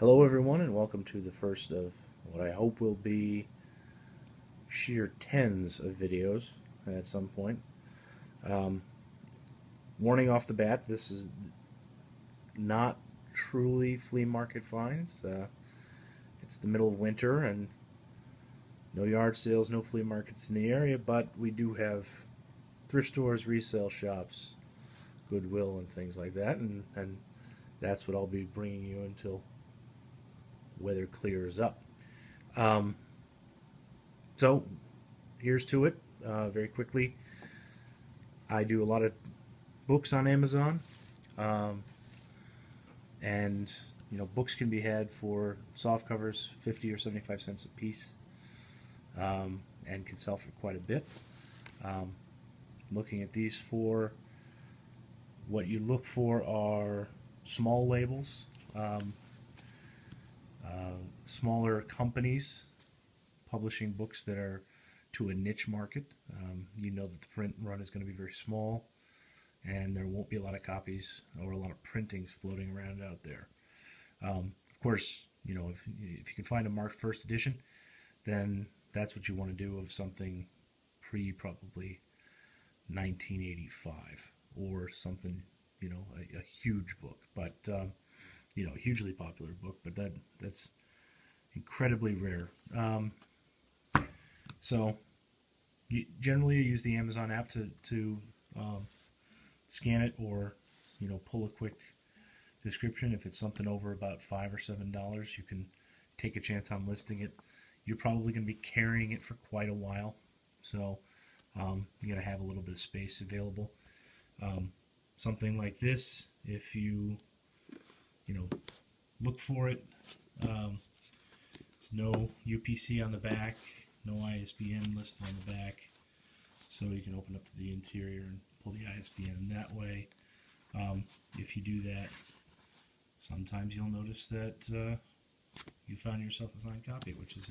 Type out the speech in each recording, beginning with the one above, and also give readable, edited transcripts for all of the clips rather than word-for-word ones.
Hello, everyone, and welcome to the first of what I hope will be sheer tens of videos at some point. Um, Warning off the bat, this is not truly flea market finds. It's the middle of winter and no yard sales, no flea markets in the area, but we do have thrift stores, resale shops, goodwill, and things like that, and that's what I'll be bringing you until weather clears up. Um, so here's to it. Very quickly, I do a lot of books on Amazon, um, and books can be had for soft covers 50 or 75 cents a piece, and can sell for quite a bit. Um, Looking at these four, what you look for are small labels, um, smaller companies publishing books that are to a niche market. You know that the print run is going to be very small, and there won't be a lot of copies or a lot of printings floating around out there. Of course, if you can find a marked first edition, then that's what you want to do of something pre probably 1985 or something, a huge book, but a hugely popular book, but that's incredibly rare. So generally, I use the Amazon app to scan it or pull a quick description. If it's something over about $5 or $7, you can take a chance on listing it. You're probably going to be carrying it for quite a while, so you got to have a little bit of space available. Something like this, if you look for it, there's no UPC on the back, no ISBN listed on the back, so you can open up to the interior and pull the ISBN that way. If you do that, sometimes you'll notice that you found yourself a signed copy, which is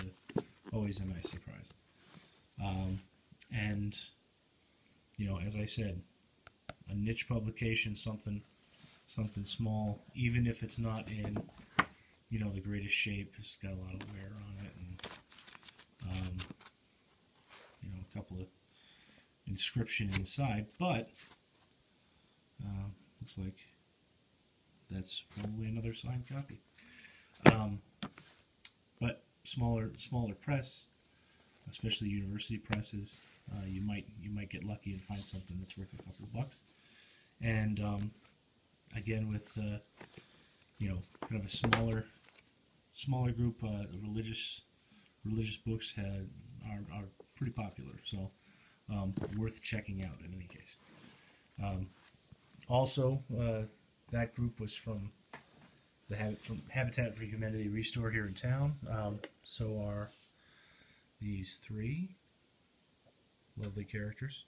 always a nice surprise. And as I said, a niche publication, something small, even if it's not in the greatest shape, it's got a lot of wear on it, and a couple of inscription inside, but looks like that's probably another signed copy. But smaller press, especially university presses, you might get lucky and find something that's worth a couple of bucks. And again, with kind of a smaller group, religious books are pretty popular, so worth checking out in any case. Also, that group was from Habitat for Humanity Restore here in town. So are these three lovely characters.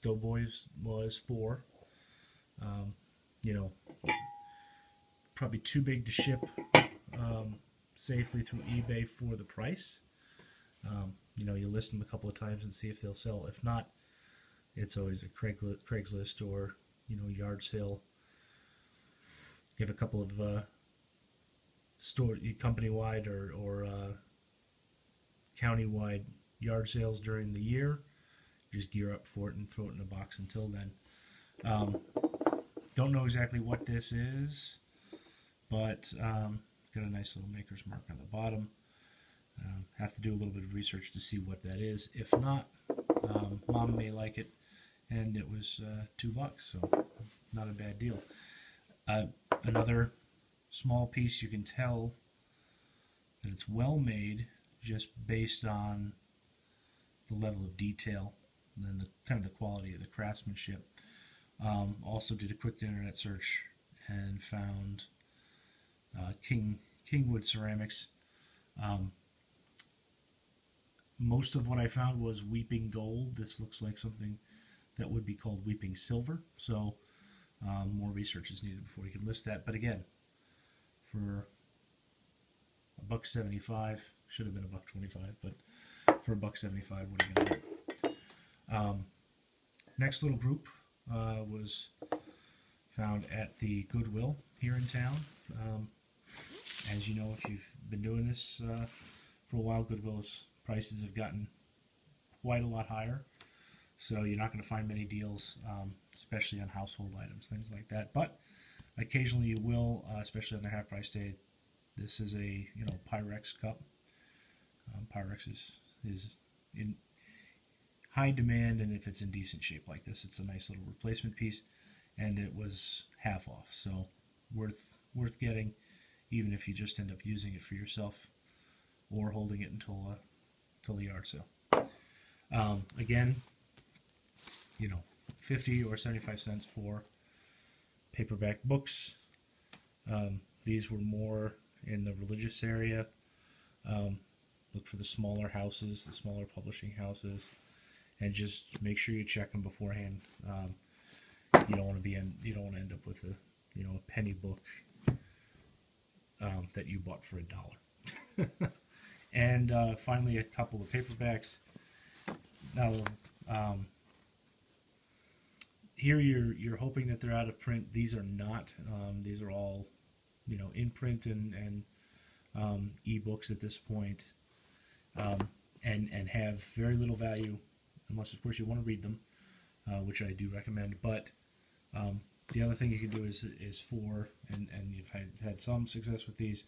Doughboys was 4. Probably too big to ship safely through eBay for the price. You list them a couple of times and see if they'll sell. If not, it's always a Craigslist or yard sale. You have a couple of company-wide or county-wide yard sales during the year. Just gear up for it and throw it in a box until then. Don't know exactly what this is, but got a nice little maker's mark on the bottom. Have to do a little bit of research to see what that is. If not, Mom may like it, and it was $2, so not a bad deal. Another small piece, you can tell that it's well made just based on the level of detail and then the kind of the quality of the craftsmanship. Also did a quick internet search and found Kingwood ceramics. Most of what I found was weeping gold. This looks like something that would be called weeping silver, so more research is needed before you can list that. But again, for $1.75, should have been $1.25, but for $1.75, what are you gonna do? Next little group was found at the Goodwill here in town. As you know, if you've been doing this for a while, Goodwill's prices have gotten quite a lot higher. So you're not going to find many deals, especially on household items, things like that. But occasionally you will, especially on their half price day. This is a Pyrex cup. Pyrex is in high demand, and if it's in decent shape like this, it's a nice little replacement piece, and it was half off, so worth getting, even if you just end up using it for yourself or holding it until the yard sale. Again, 50 or 75 cents for paperback books. These were more in the religious area. Look for the smaller houses, the smaller publishing houses, and just make sure you check them beforehand. You don't want to end up with a penny book that you bought for $1. And finally, a couple of paperbacks. Now, here you're hoping that they're out of print. These are not. These are all in print and ebooks at this point, and have very little value, unless of course you want to read them, which I do recommend. But the other thing you can do is for, and you've had some success with these,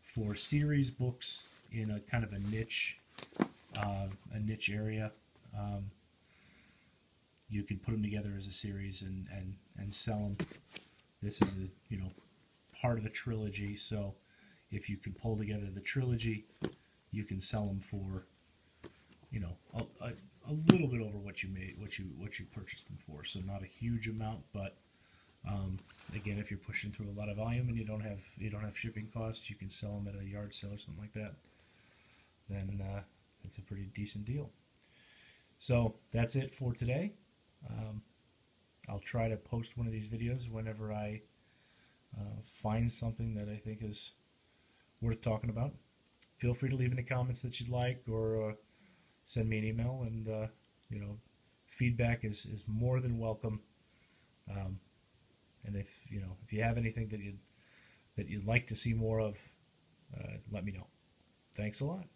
for series books in a kind of a niche area. You can put them together as a series and sell them. This is part of a trilogy, so if you can pull together the trilogy, you can sell them for a little bit over what you purchased them for. So not a huge amount, but again, if you're pushing through a lot of volume and you don't have shipping costs, you can sell them at a yard sale or something like that. Then it's a pretty decent deal. So that's it for today. I'll try to post one of these videos whenever I find something that I think is worth talking about. Feel free to leave any comments that you'd like, or send me an email, and feedback is more than welcome. And if you have anything that you'd like to see more of, let me know. Thanks a lot.